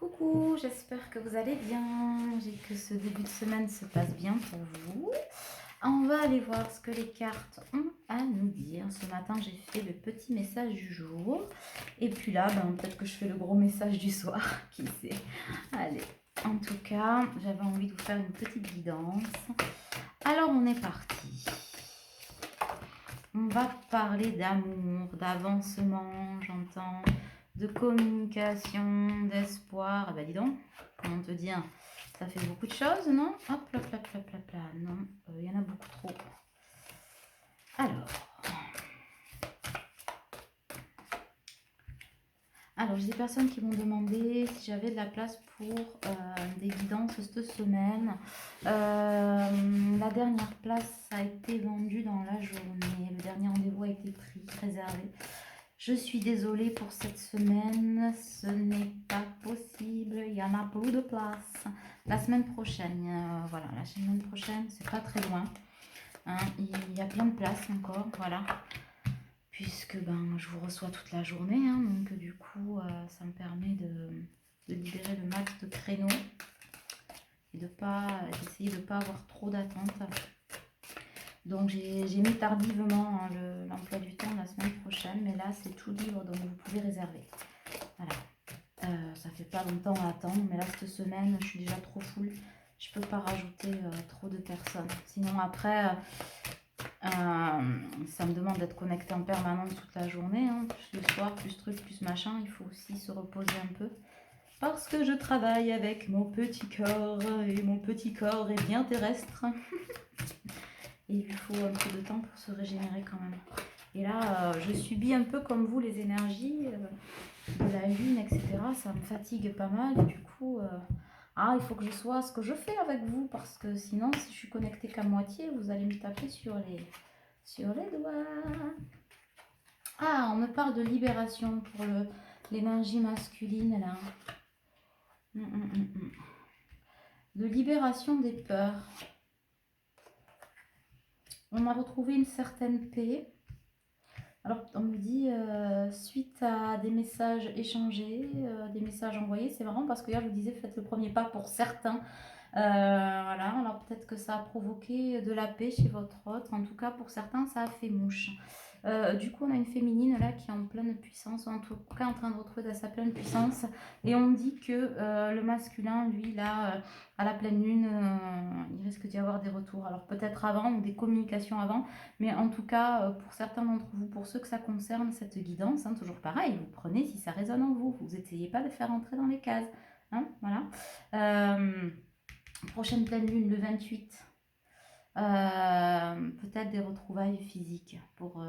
Coucou, j'espère que vous allez bien et que ce début de semaine se passe bien pour vous. On va aller voir ce que les cartes ont à nous dire. Ce matin, j'ai fait le petit message du jour. Et puis là, peut-être que je fais le gros message du soir, qui sait. Allez, en tout cas, j'avais envie de vous faire une petite guidance. Alors, on est parti. On va parler d'amour, d'avancement, j'entends, de communication, d'espoir. Ah bah dis donc, comment te dire, ça fait beaucoup de choses, non? Hop, là, là, là, là, là, non, il y en a beaucoup trop. Alors, j'ai des personnes qui m'ont demandé si j'avais de la place pour des guidances cette semaine. La dernière place a été vendue dans la journée. Le dernier rendez-vous a été pris, réservé. Je suis désolée pour cette semaine, ce n'est pas possible, il y en a plus de place. La semaine prochaine, voilà, la semaine prochaine, c'est pas très loin. Hein, il y a plein de place encore, voilà. Puisque je vous reçois toute la journée, hein, donc du coup, ça me permet de libérer le max de créneaux et d'essayer de ne pas avoir trop d'attentes. Donc j'ai mis tardivement l'emploi du temps la semaine prochaine, mais là c'est tout libre, donc vous pouvez réserver. Voilà. Ça fait pas longtemps à attendre, mais là cette semaine je suis déjà trop full. Je peux pas rajouter trop de personnes. Sinon après, ça me demande d'être connectée en permanence toute la journée, hein, plus le soir, plus truc, plus machin. Il faut aussi se reposer un peu. Parce que je travaille avec mon petit corps et mon petit corps est bien terrestre. Et il lui faut un peu de temps pour se régénérer quand même. Et là, je subis un peu comme vous les énergies de la lune, etc. Ça me fatigue pas mal. Et du coup, il faut que je sois ce que je fais avec vous. Parce que sinon, si je suis connectée qu'à moitié, vous allez me taper sur les doigts. Ah, on me parle de libération pour l'énergie masculine, là. De libération des peurs. On a retrouvé une certaine paix. Alors, on me dit, suite à des messages échangés, des messages envoyés, c'est marrant parce que hier, je vous disais, faites le premier pas pour certains. Voilà, alors peut-être que ça a provoqué de la paix chez votre autre. En tout cas, pour certains, ça a fait mouche. Du coup, on a une féminine là qui est en pleine puissance, en tout cas en train de retrouver sa pleine puissance. Et on dit que le masculin, lui, là, à la pleine lune, il risque d'y avoir des retours. Alors peut-être avant ou des communications avant, mais en tout cas, pour certains d'entre vous, pour ceux que ça concerne, cette guidance, hein, toujours pareil, vous prenez si ça résonne en vous. Vous n'essayez pas de faire entrer dans les cases. Hein, voilà. Prochaine pleine lune le 28. Peut-être des retrouvailles physiques pour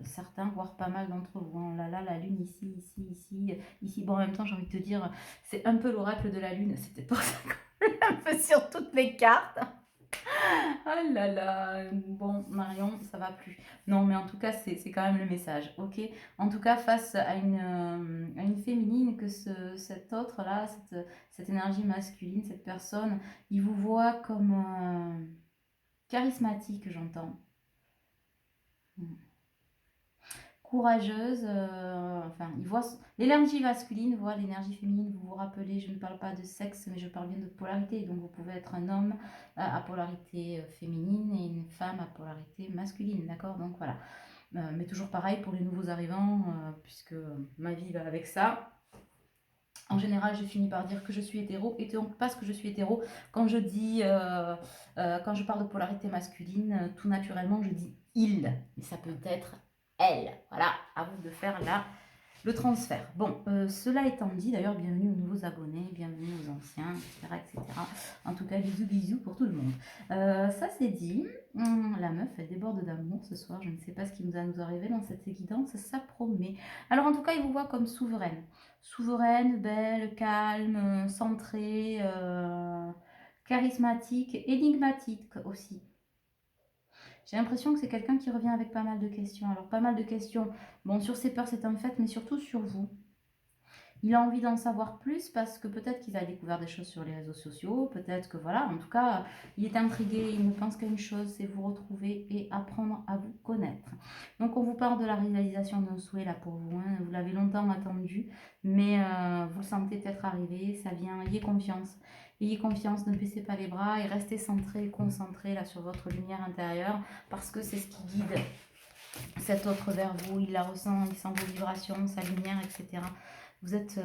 certains, voire pas mal d'entre vous. Hein. Là, la lune ici, ici, ici, ici. Bon, en même temps, j'ai envie de te dire, c'est un peu l'oracle de la lune. C'était pour ça qu'on l'a un peu sur toutes les cartes. Ah là là, bon Marion, ça va plus. Non, mais en tout cas, c'est quand même le message, ok? En tout cas, face à une féminine, que cet autre-là, cette énergie masculine, cette personne, il vous voit comme charismatique, j'entends. Courageuse, enfin, il voit l'énergie masculine, voit l'énergie féminine. Vous vous rappelez, je ne parle pas de sexe, mais je parle bien de polarité. Donc, vous pouvez être un homme à polarité féminine et une femme à polarité masculine, d'accord? Donc, voilà. Mais toujours pareil pour les nouveaux arrivants, puisque ma vie va avec ça. En général, je finis par dire que je suis hétéro, et donc parce que je suis hétéro, quand je dis, quand je parle de polarité masculine, tout naturellement, je dis il, mais ça peut être elle. Voilà, à vous de faire le transfert. Bon, cela étant dit, d'ailleurs, bienvenue aux nouveaux abonnés, bienvenue aux anciens, etc., etc. En tout cas, bisous, bisous pour tout le monde. Ça c'est dit, la meuf, elle déborde d'amour ce soir. Je ne sais pas ce qui nous arriver dans cette guidance, ça promet. Alors, en tout cas, il vous voit comme souveraine. Souveraine, belle, calme, centrée, charismatique, énigmatique aussi. J'ai l'impression que c'est quelqu'un qui revient avec pas mal de questions. Alors, pas mal de questions, bon, sur ses peurs, c'est un fait, mais surtout sur vous. Il a envie d'en savoir plus parce que peut-être qu'il a découvert des choses sur les réseaux sociaux, peut-être que voilà, en tout cas, il est intrigué, il ne pense qu'à une chose, c'est vous retrouver et apprendre à vous connaître. Donc on vous parle de la réalisation d'un souhait là pour vous, hein. Vous l'avez longtemps attendu, mais vous le sentez peut-être arriver, ça vient, ayez confiance. Ayez confiance, ne baissez pas les bras et restez centré, concentré là sur votre lumière intérieure parce que c'est ce qui guide cet autre vers vous, il la ressent, il sent vos vibrations, sa lumière, etc. Vous êtes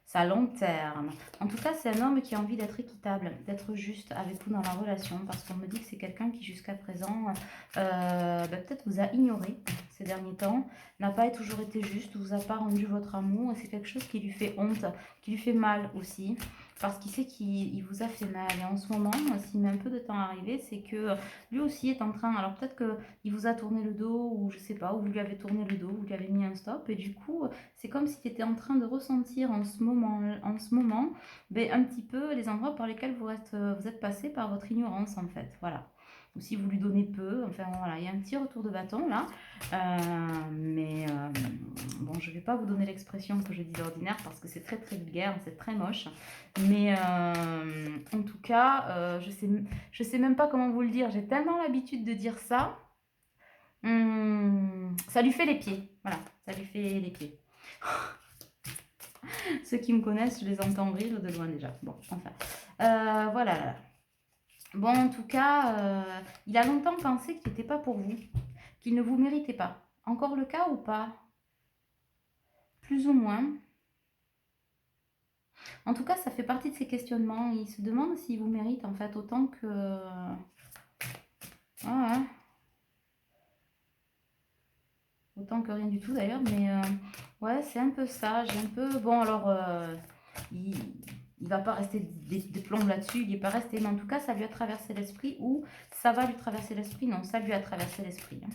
sa lanterne. En tout cas, c'est un homme qui a envie d'être équitable, d'être juste avec vous dans la relation, parce qu'on me dit que c'est quelqu'un qui jusqu'à présent peut-être vous a ignoré ces derniers temps, n'a pas toujours été juste, vous a pas rendu votre amour, et c'est quelque chose qui lui fait honte, qui lui fait mal aussi, parce qu'il sait qu'il vous a fait mal. Et en ce moment, s'il met un peu de temps à arriver, c'est que lui aussi est en train, alors peut-être qu'il vous a tourné le dos, ou je sais pas, ou vous lui avez tourné le dos, vous lui avez mis un stop, et du coup, c'est comme s'il était en train de ressentir en ce moment ben, un petit peu les endroits par lesquels vous êtes passé par votre ignorance en fait. Voilà. Ou si vous lui donnez peu, enfin voilà, il y a un petit retour de bâton là. Mais bon, je ne vais pas vous donner l'expression que je dis d'ordinaire parce que c'est très très vulgaire, c'est très moche. Mais en tout cas, je sais même pas comment vous le dire. J'ai tellement l'habitude de dire ça. Ça lui fait les pieds. Voilà, ça lui fait les pieds. Ceux qui me connaissent, je les entends rire de loin déjà. Bon, enfin. Voilà. Bon, en tout cas, il a longtemps pensé qu'il n'était pas pour vous, qu'il ne vous méritait pas. Encore le cas ou pas? Plus ou moins. En tout cas, ça fait partie de ses questionnements. Il se demande s'il vous mérite en fait autant que... ouais. Autant que rien du tout d'ailleurs, mais ouais, c'est un peu ça. J'ai un peu... Bon, alors, il va pas rester des plombs là-dessus, il n'est pas resté, mais en tout cas, ça lui a traversé l'esprit, ou ça va lui traverser l'esprit, non, ça lui a traversé l'esprit. Hein.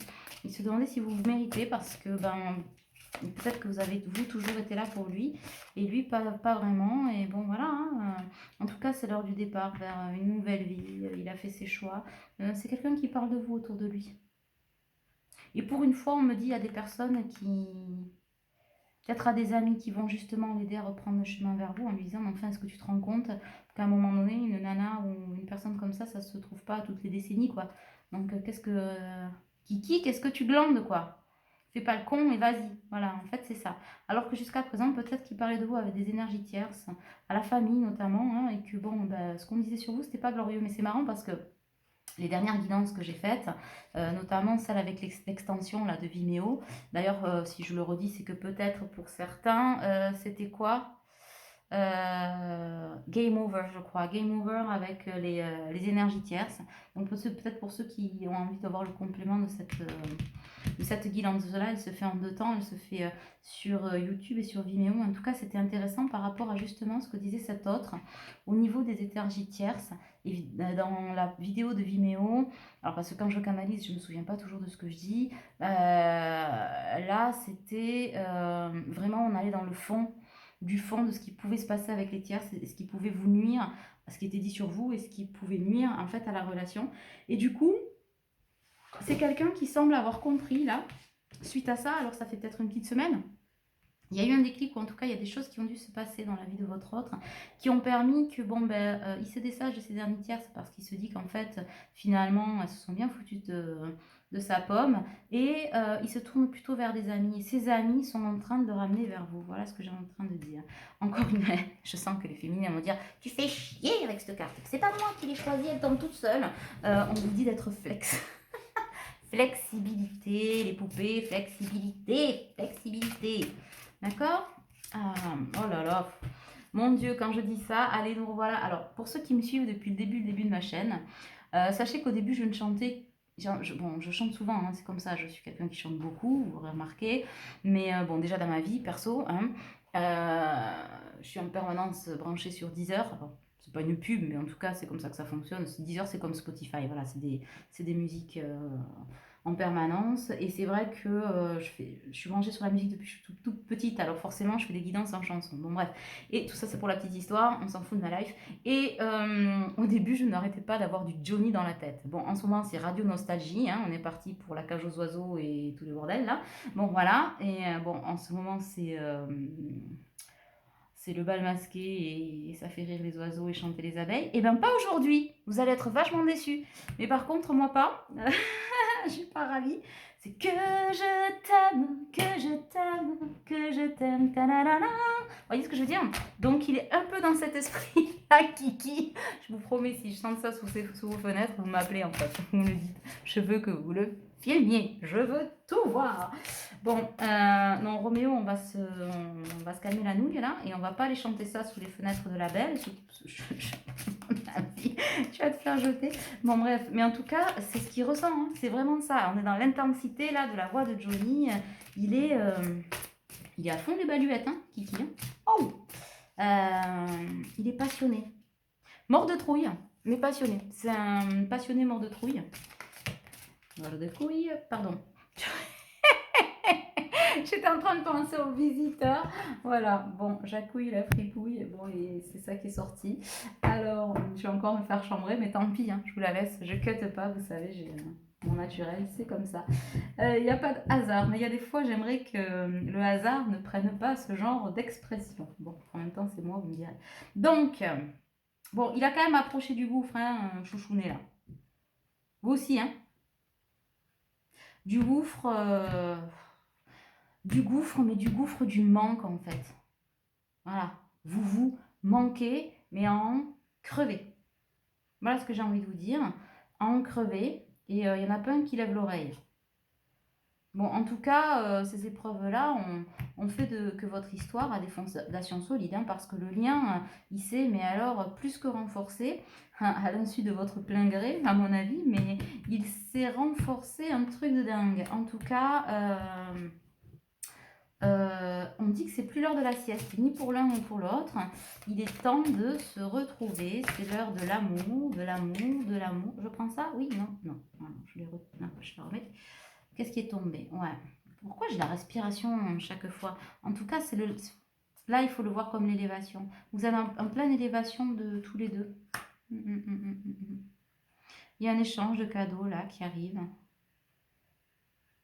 Il se demandait si vous vous méritez, parce que, ben, peut-être que vous avez, vous, toujours été là pour lui, et lui, pas vraiment, et bon, voilà. Hein, en tout cas, c'est l'heure du départ vers une nouvelle vie, il a fait ses choix. C'est quelqu'un qui parle de vous autour de lui. Et pour une fois, on me dit, il y a des personnes qui... Peut-être à des amis qui vont justement l'aider à reprendre le chemin vers vous en lui disant, mais enfin, est-ce que tu te rends compte qu'à un moment donné, une nana ou une personne comme ça se trouve pas toutes les décennies, quoi. Donc, qu'est-ce que... Kiki, qu'est-ce que tu glandes, quoi? Fais pas le con et vas-y. Voilà, en fait, c'est ça. Alors que jusqu'à présent, peut-être qu'il parlait de vous avec des énergies tierces, à la famille notamment, hein, et que bon, bah, ce qu'on disait sur vous, c'était pas glorieux. Mais c'est marrant parce que les dernières guidances que j'ai faites, notamment celle avec l'extension là, de Vimeo. D'ailleurs, si je le redis, c'est que peut-être pour certains, c'était quoi Game Over, je crois. Game Over avec les énergies tierces. Donc peut-être pour ceux qui ont envie d'avoir le complément de cette guidance-là, elle se fait en 2 temps. Elle se fait sur YouTube et sur Vimeo. En tout cas, c'était intéressant par rapport à justement ce que disait cet autre au niveau des énergies tierces. Et dans la vidéo de Vimeo, alors parce que quand je canalise, je ne me souviens pas toujours de ce que je dis. Là, c'était vraiment, on allait dans le fond du fond de ce qui pouvait se passer avec les tiers, ce qui pouvait vous nuire, ce qui était dit sur vous et ce qui pouvait nuire en fait à la relation. Et du coup, c'est quelqu'un qui semble avoir compris là, suite à ça, alors ça fait peut-être une petite semaine, il y a eu un déclic, ou en tout cas il y a des choses qui ont dû se passer dans la vie de votre autre, qui ont permis que bon ben il se dessage de ses derniers tiers, c'est parce qu'il se dit qu'en fait finalement elles se sont bien foutues de sa pomme, et il se tourne plutôt vers des amis, et ses amis sont en train de le ramener vers vous. Voilà ce que j'ai en train de dire. Encore une fois, je sens que les féminines vont dire tu fais chier avec cette carte, c'est pas moi qui l'ai choisie, elle tombe toute seule. On vous dit d'être flex. Flexibilité, les poupées, flexibilité. D'accord. Oh là là. Mon Dieu, quand je dis ça, allez, nous revoilà. Alors, pour ceux qui me suivent depuis le début de ma chaîne, sachez qu'au début, je ne chantais... Bon, je chante souvent, hein, c'est comme ça, je suis quelqu'un qui chante beaucoup, vous aurez remarqué. Mais bon, déjà dans ma vie, perso, hein, je suis en permanence branchée sur Deezer. Bon, c'est pas une pub, mais en tout cas, c'est comme ça que ça fonctionne. Deezer, c'est comme Spotify, voilà, c'est des musiques... en permanence. Et c'est vrai que je suis branchée sur la musique depuis que je suis toute petite, alors forcément je fais des guidances en chanson. Bon bref, et tout ça c'est pour la petite histoire, on s'en fout de ma life. Et au début je n'arrêtais pas d'avoir du Johnny dans la tête. Bon, en ce moment c'est Radio Nostalgie, hein, on est parti pour la cage aux oiseaux et tout le bordel là. Bon voilà, et bon en ce moment c'est le bal masqué et ça fait rire les oiseaux et chanter les abeilles. Et ben pas aujourd'hui, vous allez être vachement déçus. Mais par contre moi pas. Je suis pas ravie. C'est que je t'aime, que je t'aime, que je t'aime. Ta-da-da-da. Vous voyez ce que je veux dire? Donc il est un peu dans cet esprit-là, Kiki. Je vous promets, si je chante ça sous vos fenêtres, vous m'appelez en fait. Vous me le dites. Je veux que vous le filmiez. Je veux tout voir. Bon, non, Roméo, on va se calmer la nouille là et on va pas aller chanter ça sous les fenêtres de la belle. Tu vas te faire jeter. Bon, bref, mais en tout cas, c'est ce qu'il ressent. Hein. C'est vraiment ça. On est dans l'intensité là de la voix de Johnny. Il est à fond les baluettes, hein, Kiki. Hein. Oh il est passionné. Mort de trouille, mais passionné. C'est un passionné mort de trouille. Mort de couille, pardon. J'étais en train de penser aux visiteurs. Voilà, bon, j'accouille la fripouille. Bon, et c'est ça qui est sorti. Alors, je vais encore me faire chambrer, mais tant pis, hein, je vous la laisse. Je cutte pas, vous savez, j'ai mon naturel, c'est comme ça. Il n'y a pas de hasard, mais il y a des fois, j'aimerais que le hasard ne prenne pas ce genre d'expression. Bon, en même temps, c'est moi, vous me direz. Donc, bon, il a quand même approché du gouffre, hein, chouchounet là. Vous aussi, hein. Du gouffre, mais du gouffre du manque en fait. Voilà, vous manquez, mais à en crever. Voilà ce que j'ai envie de vous dire, à en crever, et il n'y en a pas un qui lève l'oreille. Bon, en tout cas, ces épreuves-là ont fait que votre histoire a des fondations solides, hein, parce que le lien, il s'est, mais alors, plus que renforcé, à l'insu de votre plein gré, à mon avis, mais il s'est renforcé un truc de dingue. En tout cas, on dit que c'est plus l'heure de la sieste, ni pour l'un ni pour l'autre. Il est temps de se retrouver. C'est l'heure de l'amour, de l'amour, de l'amour. Je prends ça? Oui, non, non. Je vais la remettre. Qu'est-ce qui est tombé? Ouais. Pourquoi j'ai la respiration chaque fois? En tout cas, là, il faut le voir comme l'élévation. Vous avez en pleine élévation de tous les deux. Il y a un échange de cadeaux là qui arrive.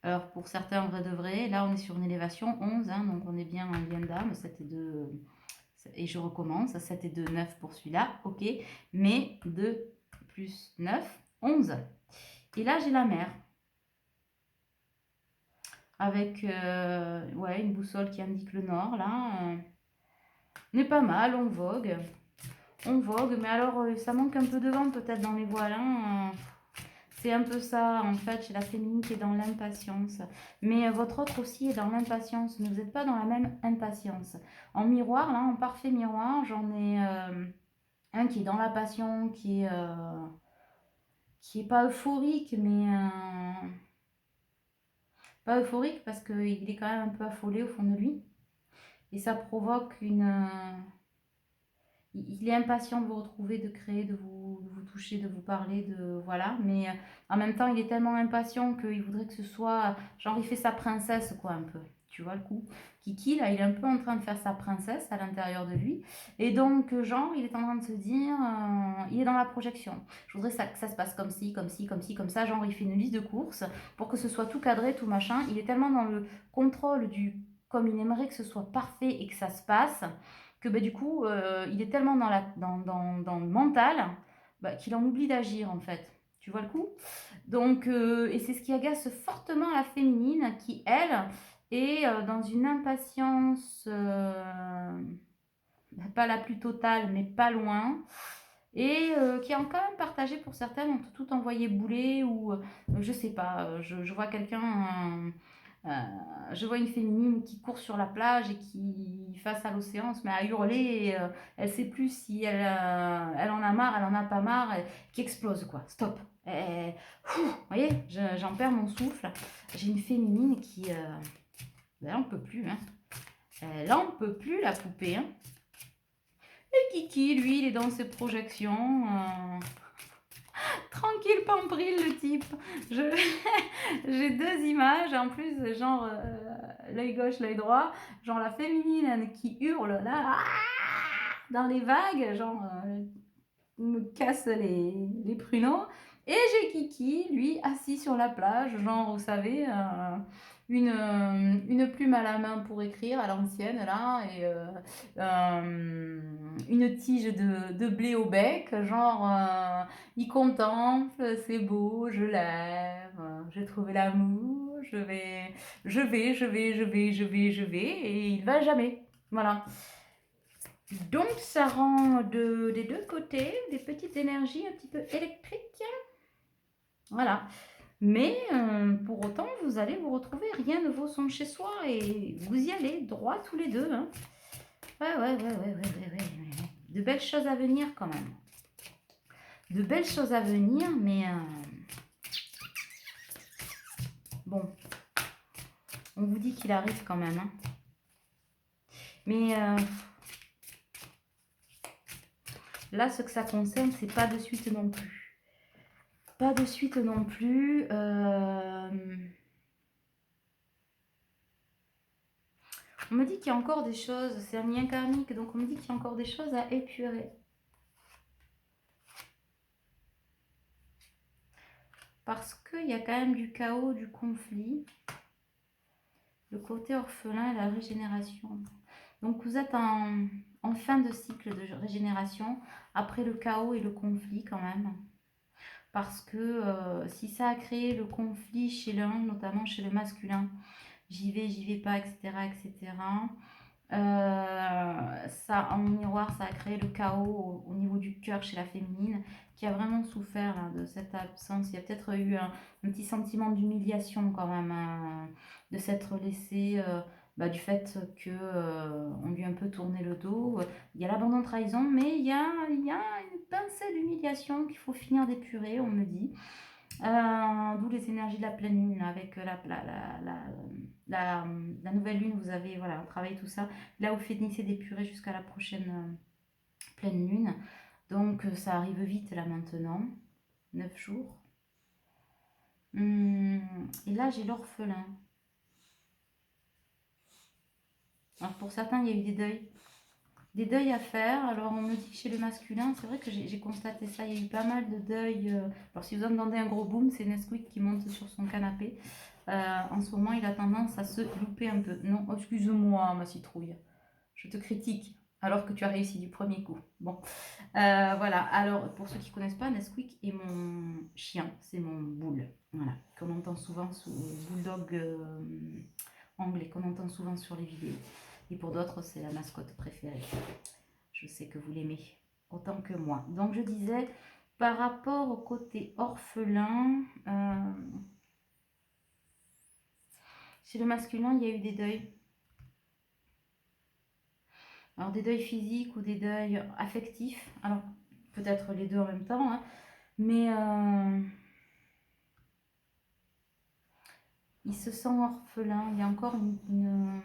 Alors pour certains, en vrai de vrai, là on est sur une élévation 11, hein, donc on est bien en lien d'âme, 7 et 2, et je recommence, 7 et 2, 9 pour celui-là, ok, mais 2 plus 9, 11. Et là j'ai la mer, avec ouais, une boussole qui indique le nord, là, on est pas mal, on vogue, mais alors ça manque un peu de vent peut-être dans les voiles, hein, c'est un peu ça, en fait, chez la féminine qui est dans l'impatience. Mais votre autre aussi est dans l'impatience. Mais vous n'êtes pas dans la même impatience. En miroir, là, en parfait miroir, j'en ai un qui est dans la passion, qui est pas euphorique, mais pas euphorique parce qu'il est quand même un peu affolé au fond de lui. Et ça provoque il est impatient de vous retrouver, de créer, de vous toucher, de vous parler, de voilà. Mais en même temps, il est tellement impatient qu'il voudrait que ce soit genre il fait sa princesse quoi un peu. Tu vois le coup. Kiki là, il est un peu en train de faire sa princesse à l'intérieur de lui. Et donc genre, il est en train de se dire, il est dans la projection. Je voudrais que ça se passe comme ci, comme ci, comme ci, comme ça. Genre, il fait une liste de courses pour que ce soit tout cadré, tout machin. Il est tellement dans le contrôle comme il aimerait que ce soit parfait et que ça se passe que bah, du coup, il est tellement dans le mental bah, qu'il en oublie d'agir en fait. Tu vois le coup? Donc, et c'est ce qui agace fortement la féminine qui, elle, est dans une impatience, pas la plus totale, mais pas loin. Et qui est quand même partagée pour certaines, on peut tout envoyer bouler ou je sais pas, je vois quelqu'un je vois une féminine qui court sur la plage et qui, face à l'océan, se met à hurler et elle sait plus si elle en a marre, elle en a pas marre, qui explose quoi. Stop. Vous voyez, j'en perds mon souffle. J'ai une féminine qui, elle en peut plus, hein. Elle en peut plus la poupée, hein. Et Kiki, lui, il est dans ses projections. Tranquille, pambril, le type. J'ai deux images, en plus, genre l'œil gauche, l'œil droit, genre la féminine qui hurle là, dans les vagues, genre me casse les pruneaux. Et j'ai Kiki, lui, assis sur la plage, genre, vous savez, une plume à la main pour écrire à l'ancienne, là, et une tige de blé au bec, genre, il contemple, c'est beau, je l'aime, j'ai trouvé l'amour, je vais, et il va jamais. Voilà. Donc ça rend des deux côtés des petites énergies un petit peu électriques. Voilà. Mais pour autant, vous allez vous retrouver, rien ne vaut son chez soi et vous y allez droit tous les deux. Hein. Ouais. De belles choses à venir quand même. De belles choses à venir, mais bon, on vous dit qu'il arrive quand même. Hein. Mais là, ce que ça concerne, c'est pas de suite non plus. Pas de suite non plus. On me dit qu'il y a encore des choses, c'est un lien karmique, donc on me dit qu'il y a encore des choses à épurer. Parce qu'il y a quand même du chaos, du conflit. Le côté orphelin et la régénération. Donc vous êtes en fin de cycle de régénération, après le chaos et le conflit quand même. Parce que si ça a créé le conflit chez l'un, notamment chez le masculin, j'y vais pas, etc., etc., ça, en miroir, ça a créé le chaos au niveau du cœur chez la féminine, qui a vraiment souffert là, de cette absence. Il y a peut-être eu un petit sentiment d'humiliation quand même, de s'être laissé, du fait que on lui a un peu tourné le dos. Il y a l'abandon trahison, mais il y a une pincée d'humiliation qu'il faut finir d'épurer, on me dit. D'où les énergies de la pleine lune avec la nouvelle lune, vous avez voilà, travaillé tout ça. Là, vous finissez d'épurer jusqu'à la prochaine pleine lune. Donc, ça arrive vite là maintenant. 9 jours. Et là, j'ai l'orphelin. Alors, pour certains, il y a eu des deuils. Des deuils à faire. Alors, on me dit que chez le masculin, c'est vrai que j'ai constaté ça. Il y a eu pas mal de deuils. Alors, si vous entendez un gros boom, c'est Nesquik qui monte sur son canapé. En ce moment, il a tendance à se louper un peu. Non, excuse-moi, ma citrouille. Je te critique alors que tu as réussi du premier coup. Bon, voilà. Alors, pour ceux qui ne connaissent pas, Nesquik est mon chien. C'est mon boule. Voilà, qu'on entend souvent sous bulldog anglais, qu'on entend souvent sur les vidéos. Et pour d'autres, c'est la mascotte préférée. Je sais que vous l'aimez autant que moi. Donc, je disais, par rapport au côté orphelin, chez le masculin, il y a eu des deuils. Alors, des deuils physiques ou des deuils affectifs. Alors, peut-être les deux en même temps. Hein. Mais il se sent orphelin. Il y a encore une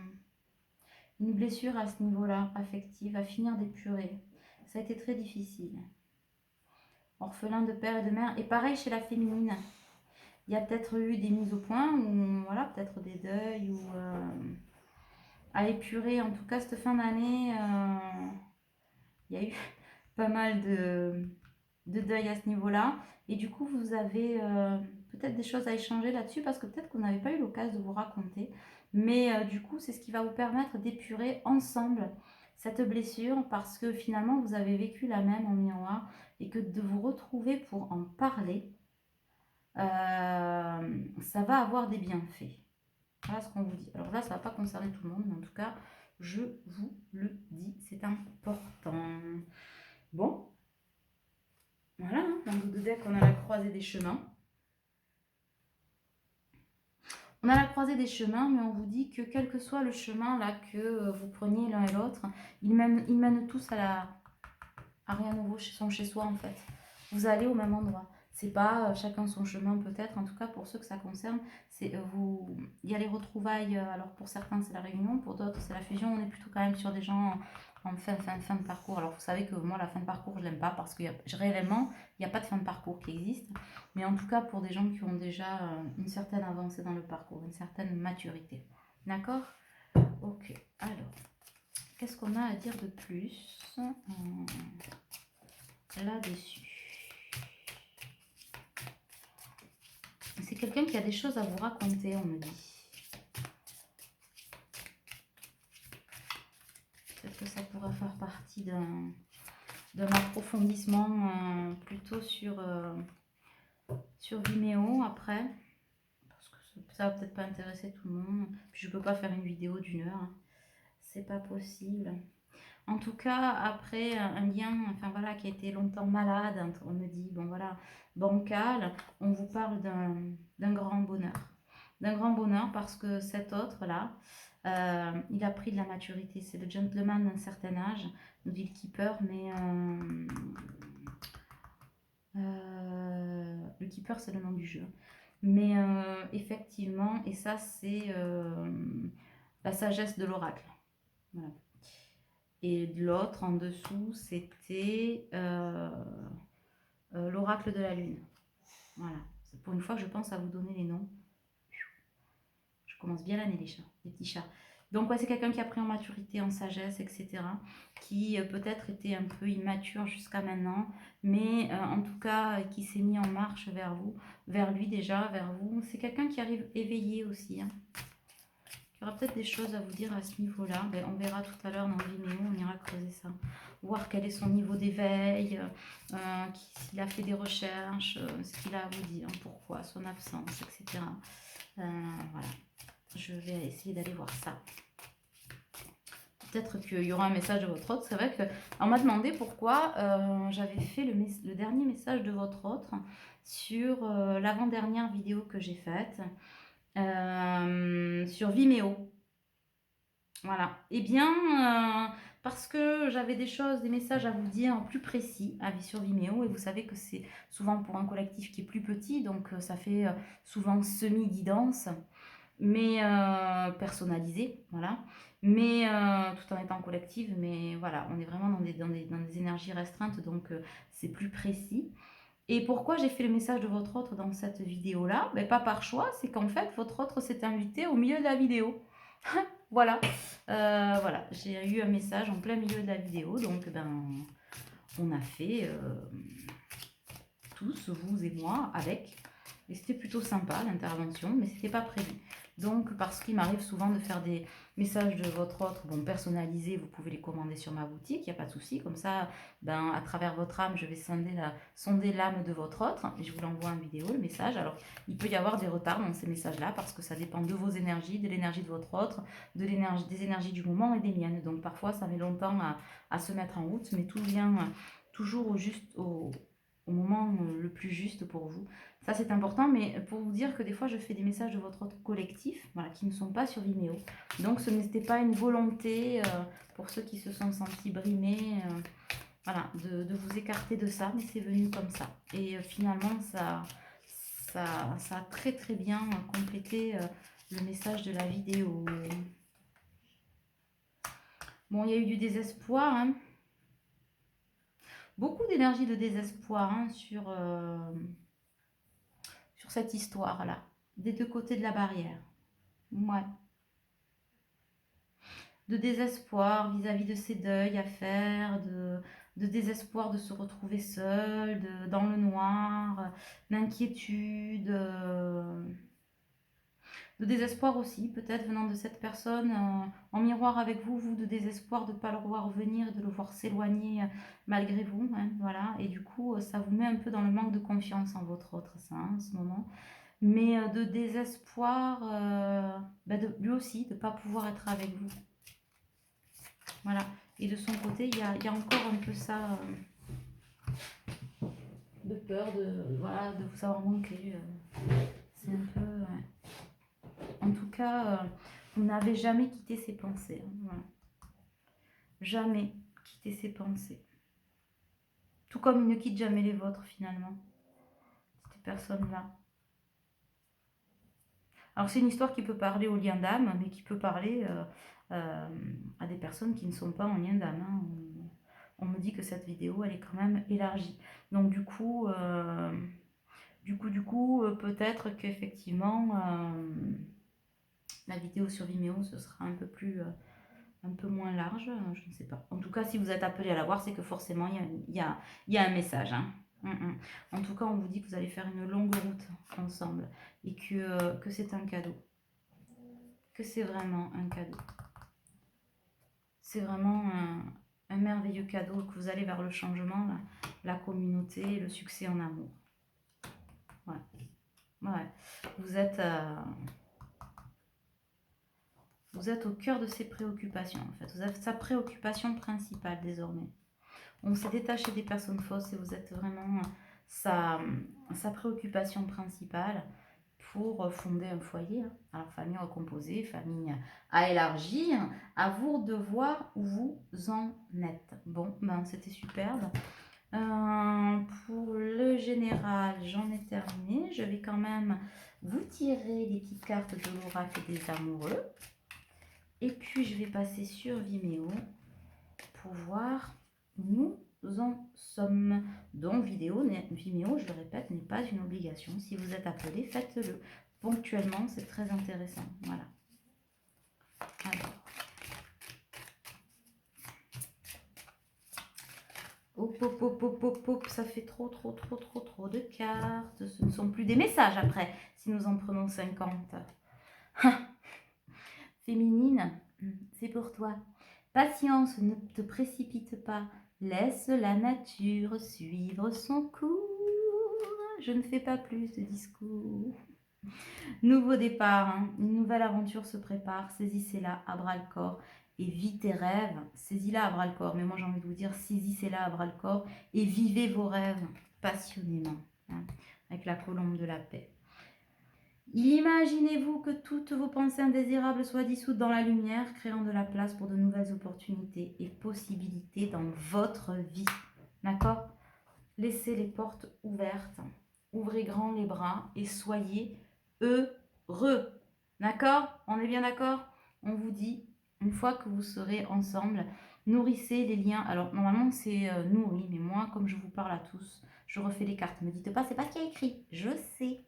blessure à ce niveau-là, affective, à finir d'épurer. Ça a été très difficile. Orphelin de père et de mère. Et pareil chez la féminine. Il y a peut-être eu des mises au point, ou voilà, peut-être des deuils, ou à épurer. En tout cas, cette fin d'année, il y a eu pas mal de deuil à ce niveau-là. Et du coup, vous avez peut-être des choses à échanger là-dessus, parce que peut-être qu'on n'avait pas eu l'occasion de vous raconter. Mais du coup, c'est ce qui va vous permettre d'épurer ensemble cette blessure, parce que finalement, vous avez vécu la même en miroir, et que de vous retrouver pour en parler, ça va avoir des bienfaits. Voilà ce qu'on vous dit. Alors là, ça ne va pas concerner tout le monde, mais en tout cas, je vous le dis, c'est important. Bon, voilà, hein, dans le deck, on a la croisée des chemins. On a la croisée des chemins, mais on vous dit que quel que soit le chemin là que vous preniez l'un et l'autre, ils mènent tous à rien nouveau, sont chez soi en fait. Vous allez au même endroit. C'est pas chacun son chemin peut-être, en tout cas pour ceux que ça concerne, c'est il y a les retrouvailles, alors pour certains c'est la réunion, pour d'autres c'est la fusion, on est plutôt quand même sur des gens en fin de parcours. Alors, vous savez que moi, la fin de parcours, je l'aime pas parce que réellement, il n'y a pas de fin de parcours qui existe. Mais en tout cas, pour des gens qui ont déjà une certaine avancée dans le parcours, une certaine maturité. D'accord? Ok. Alors, qu'est-ce qu'on a à dire de plus là-dessus? C'est quelqu'un qui a des choses à vous raconter, on me dit. Peut-être que ça pourrait faire partie d'un approfondissement plutôt sur Vimeo après. Parce que ça va peut-être pas intéresser tout le monde. Puis je peux pas faire une vidéo d'1 heure. Hein. C'est pas possible. En tout cas, après un lien, enfin voilà, qui a été longtemps malade, on me dit, bon voilà, bancal, on vous parle d'un grand bonheur. D'un grand bonheur parce que cet autre-là, il a pris de la maturité. C'est le gentleman d'un certain âge, nous dit le keeper, mais le keeper c'est le nom du jeu. Mais effectivement, et ça c'est la sagesse de l'oracle. Voilà. Et l'autre en dessous, c'était l'oracle de la lune. Voilà. C'est pour une fois que je pense à vous donner les noms. Je commence bien l'année, les petits chats. Donc, ouais, c'est quelqu'un qui a pris en maturité, en sagesse, etc. Qui peut-être était un peu immature jusqu'à maintenant, mais en tout cas, qui s'est mis en marche vers vous, vers lui déjà, vers vous. C'est quelqu'un qui arrive éveillé aussi. Hein. Il y aura peut-être des choses à vous dire à ce niveau-là. Ben, on verra tout à l'heure dans Vimeo, on ira creuser ça. Voir quel est son niveau d'éveil, s'il a fait des recherches, ce qu'il a à vous dire, pourquoi, son absence, etc. Voilà. Je vais essayer d'aller voir ça. Peut-être qu'il y aura un message de votre autre. C'est vrai qu'on m'a demandé pourquoi j'avais fait le dernier message de votre autre sur l'avant-dernière vidéo que j'ai faite. Sur Vimeo. Voilà. Eh bien, parce que j'avais des messages à vous dire plus précis sur Vimeo. Et vous savez que c'est souvent pour un collectif qui est plus petit. Donc, ça fait souvent semi-guidance, mais personnalisé. Voilà. Mais tout en étant collective. Mais voilà, on est vraiment dans des énergies restreintes. Donc, c'est plus précis. Et pourquoi j'ai fait le message de votre autre dans cette vidéo-là? Ben, pas par choix, c'est qu'en fait, votre autre s'est invité au milieu de la vidéo. Voilà, voilà, j'ai eu un message en plein milieu de la vidéo, donc ben, on a fait tous, vous et moi, avec. Et c'était plutôt sympa l'intervention, mais c'était pas prévu. Donc, parce qu'il m'arrive souvent de faire des messages de votre autre, bon, personnalisés, vous pouvez les commander sur ma boutique, il n'y a pas de souci. Comme ça, ben, à travers votre âme, je vais sonder l'âme de votre autre et je vous l'envoie en vidéo, le message. Alors, il peut y avoir des retards dans ces messages-là parce que ça dépend de vos énergies, de l'énergie de votre autre, des énergies du moment et des miennes. Donc, parfois, ça met longtemps à se mettre en route, mais tout vient toujours au moment le plus juste pour vous. Ça, c'est important, mais pour vous dire que des fois, je fais des messages de votre autre collectif, voilà, qui ne sont pas sur Vimeo. Donc, ce n'était pas une volonté pour ceux qui se sont sentis brimés, voilà, de vous écarter de ça, mais c'est venu comme ça. Et finalement, ça a très très bien complété le message de la vidéo. Bon, il y a eu du désespoir, hein. Beaucoup d'énergie de désespoir hein, sur cette histoire-là, des deux côtés de la barrière. Ouais. De désespoir vis-à-vis de ces deuils à faire, de désespoir de se retrouver seul, dans le noir, d'inquiétude, de désespoir aussi, peut-être venant de cette personne en miroir avec vous, de désespoir de ne pas le voir venir, de le voir s'éloigner malgré vous, hein, voilà, et du coup, ça vous met un peu dans le manque de confiance en votre autre, ça, hein, en ce moment. Mais de désespoir, lui aussi, de ne pas pouvoir être avec vous. Voilà. Et de son côté, il y a encore un peu ça, de peur de vous avoir manqué. C'est un peu... En tout cas, vous n'avez jamais quitté ses pensées. Hein, voilà. Jamais quitté ses pensées. Tout comme il ne quitte jamais les vôtres, finalement. Ces personnes-là. Alors, c'est une histoire qui peut parler aux liens d'âme, mais qui peut parler à des personnes personnes qui ne sont pas en lien d'âme. Hein. On me dit que cette vidéo, elle est quand même élargie. Donc du coup, peut-être qu'effectivement, la vidéo sur Vimeo, ce sera un peu moins large, je ne sais pas. En tout cas, si vous êtes appelé à la voir, c'est que forcément, il y a un message. Hein. En tout cas, on vous dit que vous allez faire une longue route ensemble et que c'est un cadeau. Que c'est vraiment un cadeau. C'est vraiment un merveilleux cadeau, que vous allez vers le changement, la communauté, le succès en amour. Ouais. Ouais. Vous êtes au cœur de ses préoccupations, en fait. Vous êtes sa préoccupation principale désormais. On s'est détaché des personnes fausses et vous êtes vraiment sa préoccupation principale pour fonder un foyer. Hein. Alors, famille recomposée, famille à élargir, à vous de voir où vous en êtes. Bon, ben c'était superbe. Pour le général, j'en ai terminé. Je vais quand même vous tirer les petites cartes de l'oracle des amoureux. Et puis, je vais passer sur Vimeo pour voir où nous en sommes. Donc, Vimeo, je le répète, n'est pas une obligation. Si vous êtes appelé, faites-le. Ponctuellement, c'est très intéressant. Voilà. Alors. Hop, ça fait trop de cartes. Ce ne sont plus des messages après, si nous en prenons 50. Féminine, c'est pour toi. Patience, ne te précipite pas. Laisse la nature suivre son cours. Je ne fais pas plus de discours. Nouveau départ, hein. Une nouvelle aventure se prépare. Saisissez-la à bras-le-corps et vis tes rêves. Saisis-la à bras-le-corps. Mais moi, j'ai envie de vous dire, saisissez-la à bras-le-corps et vivez vos rêves passionnément. Hein, avec la colombe de la paix. Imaginez-vous que toutes vos pensées indésirables soient dissoutes dans la lumière, créant de la place pour de nouvelles opportunités et possibilités dans votre vie. D'accord? Laissez les portes ouvertes, ouvrez grand les bras et soyez heureux. D'accord? On est bien d'accord? On vous dit, une fois que vous serez ensemble, nourrissez les liens. Alors, normalement, c'est nourri, mais moi, comme je vous parle à tous, je refais les cartes. Ne me dites pas, c'est pas ce qu'il y a écrit. Je sais.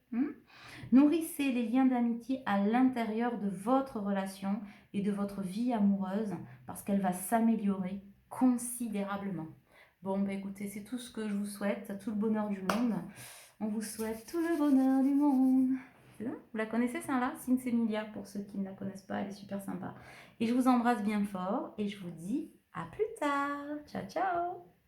Nourrissez les liens d'amitié à l'intérieur de votre relation et de votre vie amoureuse parce qu'elle va s'améliorer considérablement. Bon, bah écoutez, c'est tout ce que je vous souhaite, tout le bonheur du monde. On vous souhaite tout le bonheur du monde. C'est ça? Vous la connaissez, celle-là? Sinsemilia, pour ceux qui ne la connaissent pas, elle est super sympa. Et je vous embrasse bien fort et je vous dis à plus tard. Ciao, ciao!